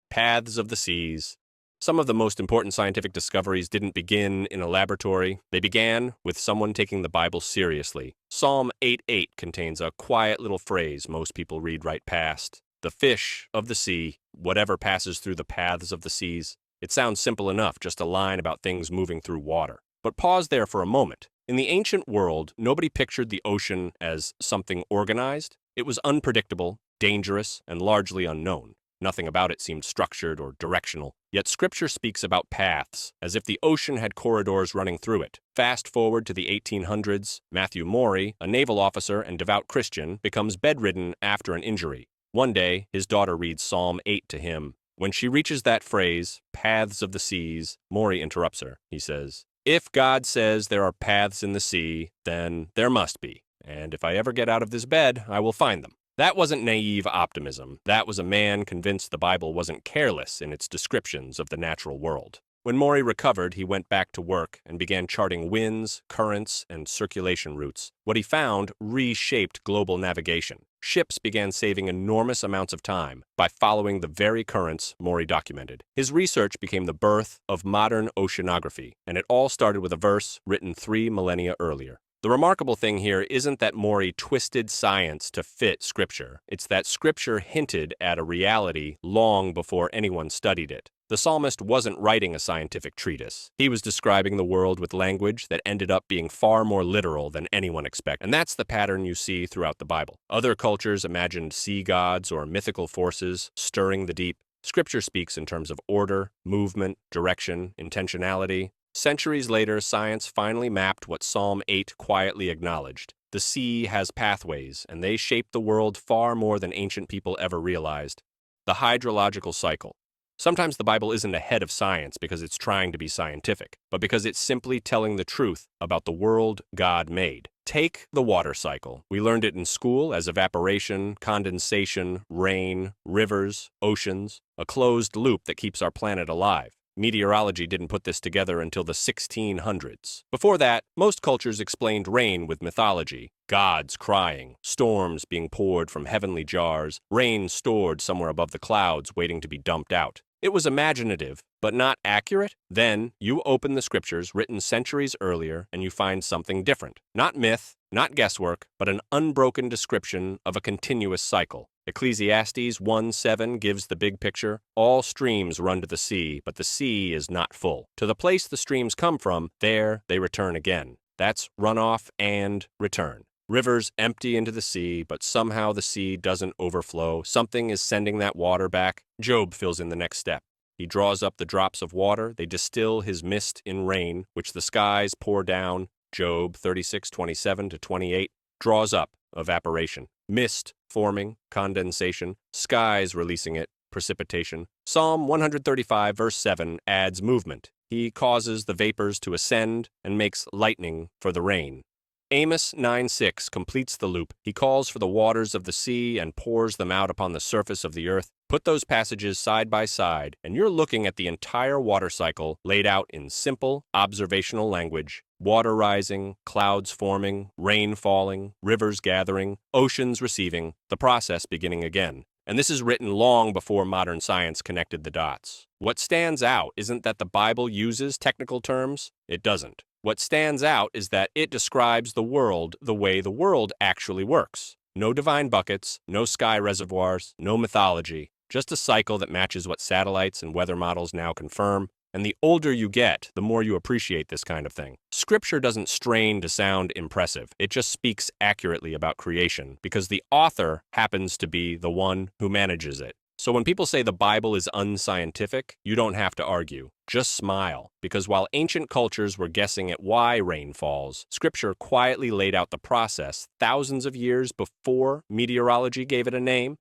Paths of the seas. Some of the most important scientific discoveries didn't begin in a laboratory. They began with someone taking the Bible seriously. Psalm 8:8 contains a quiet little phrase most people read right past. The fish of the sea, whatever passes through the paths of the seas. It sounds simple enough, just a line about things moving through water. But pause there for a moment. In the ancient world, nobody pictured the ocean as something organized. It was unpredictable, dangerous, and largely unknown. Nothing about it seemed structured or directional. Yet Scripture speaks about paths, as if the ocean had corridors running through it. Fast forward to the 1800s, Matthew Maury, a naval officer and devout Christian, becomes bedridden after an injury. One day, his daughter reads Psalm 8 to him. When she reaches that phrase, paths of the seas, Maury interrupts her. He says, "If God says there are paths in the sea, then there must be. And if I ever get out of this bed, I will find them." That wasn't naive optimism. That was a man convinced the Bible wasn't careless in its descriptions of the natural world. When Maury recovered, he went back to work and began charting winds, currents, and circulation routes. What he found reshaped global navigation. Ships began saving enormous amounts of time by following the very currents Maury documented. His research became the birth of modern oceanography, and it all started with a verse written 3 millennia earlier. The remarkable thing here isn't that Maury twisted science to fit Scripture. It's that Scripture hinted at a reality long before anyone studied it. The psalmist wasn't writing a scientific treatise. He was describing the world with language that ended up being far more literal than anyone expected. And that's the pattern you see throughout the Bible. Other cultures imagined sea gods or mythical forces stirring the deep. Scripture speaks in terms of order, movement, direction, intentionality. Centuries later, science finally mapped what Psalm 8 quietly acknowledged. The sea has pathways, and they shape the world far more than ancient people ever realized. The hydrological cycle. Sometimes the Bible isn't ahead of science because it's trying to be scientific, but because it's simply telling the truth about the world God made. Take the water cycle. We learned it in school as evaporation, condensation, rain, rivers, oceans, a closed loop that keeps our planet alive. Meteorology didn't put this together until the 1600s. Before that, most cultures explained rain with mythology. Gods crying, storms being poured from heavenly jars, rain stored somewhere above the clouds waiting to be dumped out. It was imaginative, but not accurate. Then you open the Scriptures written centuries earlier and you find something different. Not myth, not guesswork, but an unbroken description of a continuous cycle. Ecclesiastes 1:7 gives the big picture. All streams run to the sea, but the sea is not full. To the place the streams come from, there they return again. That's runoff and return. Rivers empty into the sea, but somehow the sea doesn't overflow. Something is sending that water back. Job fills in the next step. He draws up the drops of water. They distill his mist in rain, which the skies pour down. Job 36:27-28 draws up evaporation. Mist forming, condensation, skies releasing it, precipitation. Psalm 135 verse 7 adds movement. He causes the vapors to ascend and makes lightning for the rain. Amos 9:6 completes the loop. He calls for the waters of the sea and pours them out upon the surface of the earth. Put those passages side by side, and you're looking at the entire water cycle laid out in simple, observational language. Water rising, clouds forming, rain falling, rivers gathering, oceans receiving, the process beginning again. And this is written long before modern science connected the dots. What stands out isn't that the Bible uses technical terms. It doesn't. What stands out is that it describes the world the way the world actually works. No divine buckets, no sky reservoirs, no mythology, just a cycle that matches what satellites and weather models now confirm. And the older you get, the more you appreciate this kind of thing. Scripture doesn't strain to sound impressive. It just speaks accurately about creation because the author happens to be the one who manages it. So when people say the Bible is unscientific, you don't have to argue. Just smile, because while ancient cultures were guessing at why rain falls, Scripture quietly laid out the process thousands of years before meteorology gave it a name.